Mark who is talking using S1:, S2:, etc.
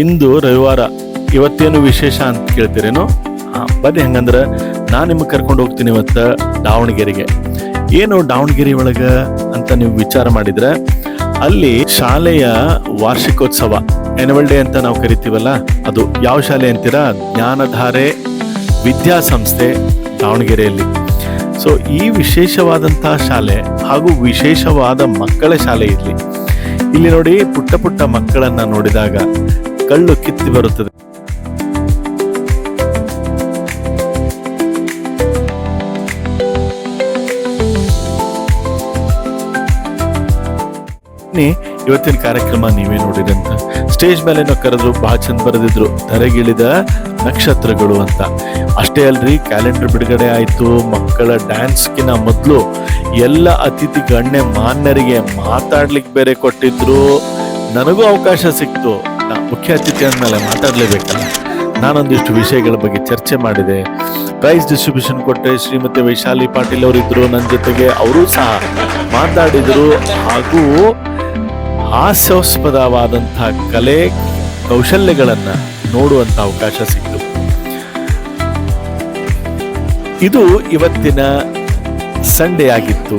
S1: ಇಂದು ರವಿವಾರ, ಇವತ್ತೇನು ವಿಶೇಷ ಅಂತ ಕೇಳ್ತೀರೇನು? ಬನ್ನಿ, ಹಂಗಂದ್ರೆ ನಾನು ನಿಮಗೆ ಕರ್ಕೊಂಡು ಹೋಗ್ತೀನಿ ಇವತ್ತು ದಾವಣಗೆರೆಗೆ. ಏನು ದಾವಣಗೆರೆ ಒಳಗ ಅಂತ ನೀವು ವಿಚಾರ ಮಾಡಿದ್ರೆ, ಅಲ್ಲಿ ಶಾಲೆಯ ವಾರ್ಷಿಕೋತ್ಸವ, ಆನ್ಯುವಲ್ ಡೇ ಅಂತ ನಾವು ಕರಿತೀವಲ್ಲ, ಅದು ಯಾವ ಶಾಲೆ ಅಂತೀರಾ? ಜ್ಞಾನಧಾರೆ ವಿದ್ಯಾಸಂಸ್ಥೆ ದಾವಣಗೆರೆಯಲ್ಲಿ. ಸೊ ಈ ವಿಶೇಷವಾದಂತಹ ಶಾಲೆ ಹಾಗೂ ವಿಶೇಷವಾದ ಮಕ್ಕಳ ಶಾಲೆ ಇಲ್ಲಿ ನೋಡಿ, ಪುಟ್ಟ ಪುಟ್ಟ ಮಕ್ಕಳನ್ನ ನೋಡಿದಾಗ ಕಳ್ಳು ಕಿತ್ತಿ ಬರುತ್ತದೆ. ಇವತ್ತಿನ ಕಾರ್ಯಕ್ರಮ ನೀವೇ ನೋಡಿರಿ ಅಂತ. ಸ್ಟೇಜ್ ಮೇಲೇನೋ ಕರೆದ್ರು, ಬಹಳ ಚಂದ ಬರೆದಿದ್ರು, ಧರೆಗಿಳಿದ ನಕ್ಷತ್ರಗಳು ಅಂತ. ಅಷ್ಟೇ ಅಲ್ರಿ, ಕ್ಯಾಲೆಂಡರ್ ಬಿಡುಗಡೆ ಆಯ್ತು. ಮಕ್ಕಳ ಡ್ಯಾನ್ಸ್ಗಿನ ಮೊದಲು ಎಲ್ಲ ಅತಿಥಿ ಗಣ್ಯ ಮಾನ್ಯರಿಗೆ ಮಾತಾಡ್ಲಿಕ್ಕೆ ಬೇರೆ ಕೊಟ್ಟಿದ್ರು. ನನಗೂ ಅವಕಾಶ ಸಿಕ್ತು. ಮುಖ್ಯ ಅತಿಥಿ ಅಂದ್ಮೇಲೆ ಮಾತಾಡ್ಲೇಬೇಕಲ್ಲ. ನಾನೊಂದಿಷ್ಟು ವಿಷಯಗಳ ಬಗ್ಗೆ ಚರ್ಚೆ ಮಾಡಿದೆ. ಪ್ರೈಸ್ ಡಿಸ್ಟ್ರಿಬ್ಯೂಷನ್ ಕೊಟ್ಟೆ. ಶ್ರೀಮತಿ ವೈಶಾಲಿ ಪಾಟೀಲ್ ಅವರಿದ್ರು ನನ್ನ ಜೊತೆಗೆ, ಅವರು ಸಹ ಮಾತಾಡಿದರು. ಹಾಗೂ ಹಾಸ್ಯಾಸ್ಪದವಾದಂತಹ ಕಲೆ ಕೌಶಲ್ಯಗಳನ್ನ ನೋಡುವಂತ ಅವಕಾಶ ಸಿಕ್ತು. ಇದು ಇವತ್ತಿನ ಸಂಡೇ ಆಗಿತ್ತು.